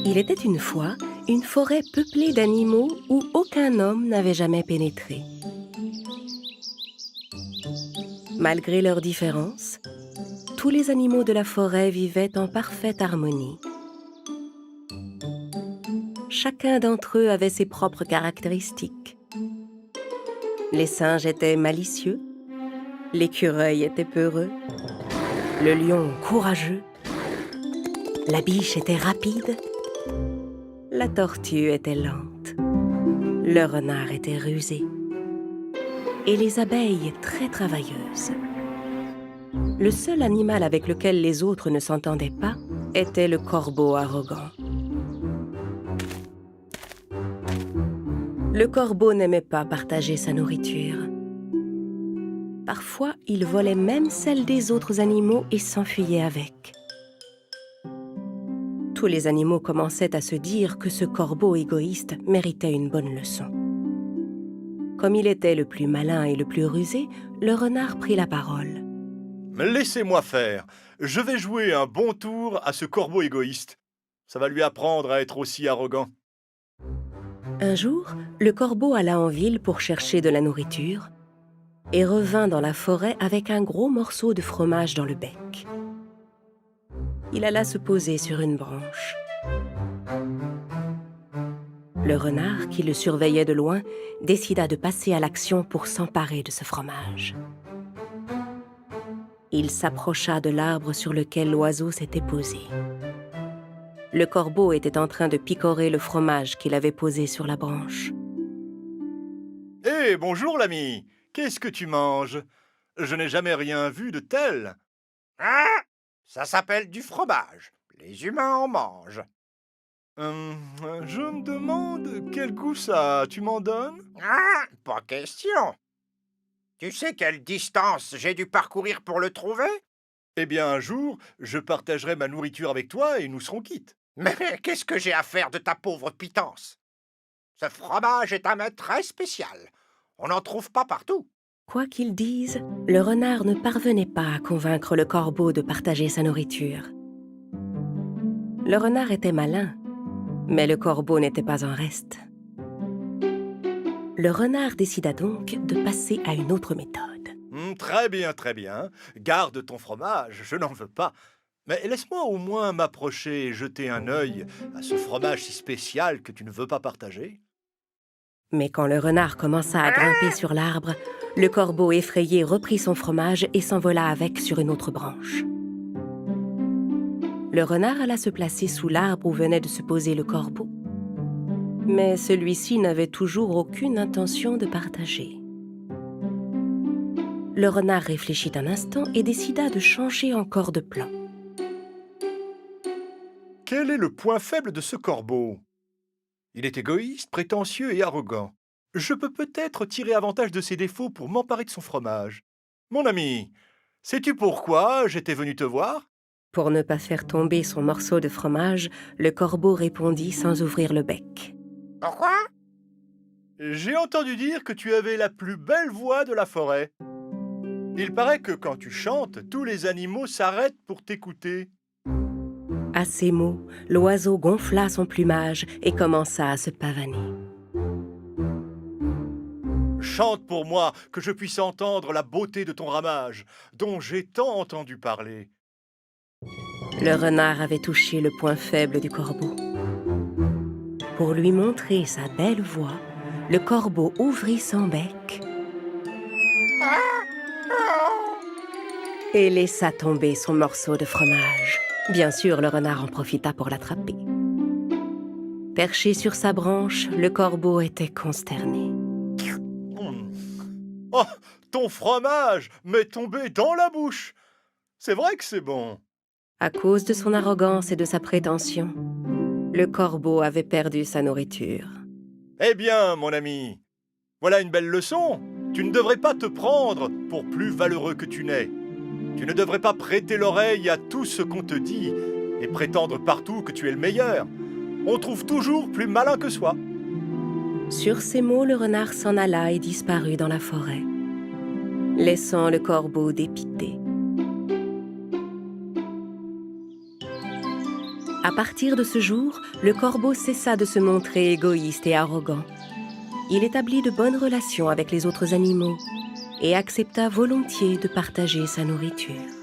Il était une fois une forêt peuplée d'animaux où aucun homme n'avait jamais pénétré. Malgré leurs différences, tous les animaux de la forêt vivaient en parfaite harmonie. Chacun d'entre eux avait ses propres caractéristiques. Les singes étaient malicieux, l'écureuil était peureux, le lion courageux, la biche était rapide, la tortue était lente, le renard était rusé et les abeilles très travailleuses. Le seul animal avec lequel les autres ne s'entendaient pas était le corbeau arrogant. Le corbeau n'aimait pas partager sa nourriture. Parfois, il volait même celle des autres animaux et s'enfuyait avec. Tous les animaux commençaient à se dire que ce corbeau égoïste méritait une bonne leçon. Comme il était le plus malin et le plus rusé, le renard prit la parole. Laissez-moi faire. Je vais jouer un bon tour à ce corbeau égoïste. Ça va lui apprendre à être aussi arrogant. Un jour, le corbeau alla en ville pour chercher de la nourriture et revint dans la forêt avec un gros morceau de fromage dans le bec. Il alla se poser sur une branche. Le renard, qui le surveillait de loin, décida de passer à l'action pour s'emparer de ce fromage. Il s'approcha de l'arbre sur lequel l'oiseau s'était posé. Le corbeau était en train de picorer le fromage qu'il avait posé sur la branche. « Hé, bonjour l'ami. Qu'est-ce que tu manges? Je n'ai jamais rien vu de tel. » Ah, ça s'appelle du fromage. Les humains en mangent. Je me demande quel goût ça a. Tu m'en donnes? Ah, pas question. Tu sais quelle distance j'ai dû parcourir pour le trouver? Eh bien, un jour, je partagerai ma nourriture avec toi et nous serons quittes. Mais qu'est-ce que j'ai à faire de ta pauvre pitance? Ce fromage est un mets très spécial. On n'en trouve pas partout. Quoi qu'il dise, le renard ne parvenait pas à convaincre le corbeau de partager sa nourriture. Le renard était malin, mais le corbeau n'était pas en reste. Le renard décida donc de passer à une autre méthode. Très bien, très bien. Garde ton fromage, je n'en veux pas. Mais laisse-moi au moins m'approcher et jeter un œil à ce fromage si spécial que tu ne veux pas partager. Mais quand le renard commença à grimper sur l'arbre, le corbeau effrayé reprit son fromage et s'envola avec sur une autre branche. Le renard alla se placer sous l'arbre où venait de se poser le corbeau. Mais celui-ci n'avait toujours aucune intention de partager. Le renard réfléchit un instant et décida de changer encore de plan. Quel est le point faible de ce corbeau? Il est égoïste, prétentieux et arrogant. Je peux peut-être tirer avantage de ses défauts pour m'emparer de son fromage. Mon ami, sais-tu pourquoi j'étais venu te voir? Pour ne pas faire tomber son morceau de fromage, le corbeau répondit sans ouvrir le bec. Pourquoi? J'ai entendu dire que tu avais la plus belle voix de la forêt. Il paraît que quand tu chantes, tous les animaux s'arrêtent pour t'écouter. À ces mots, l'oiseau gonfla son plumage et commença à se pavaner. Chante pour moi, que je puisse entendre la beauté de ton ramage, dont j'ai tant entendu parler. Le renard avait touché le point faible du corbeau. Pour lui montrer sa belle voix, le corbeau ouvrit son bec et laissa tomber son morceau de fromage. Bien sûr, le renard en profita pour l'attraper. Perché sur sa branche, le corbeau était consterné. Oh, ton fromage m'est tombé dans la bouche. C'est vrai que c'est bon. À cause de son arrogance et de sa prétention, le corbeau avait perdu sa nourriture. Eh bien, mon ami, voilà une belle leçon. Tu ne devrais pas te prendre pour plus valeureux que tu n'es. Tu ne devrais pas prêter l'oreille à tout ce qu'on te dit et prétendre partout que tu es le meilleur. On trouve toujours plus malin que soi. Sur ces mots, le renard s'en alla et disparut dans la forêt, laissant le corbeau dépité. À partir de ce jour, le corbeau cessa de se montrer égoïste et arrogant. Il établit de bonnes relations avec les autres animaux et accepta volontiers de partager sa nourriture.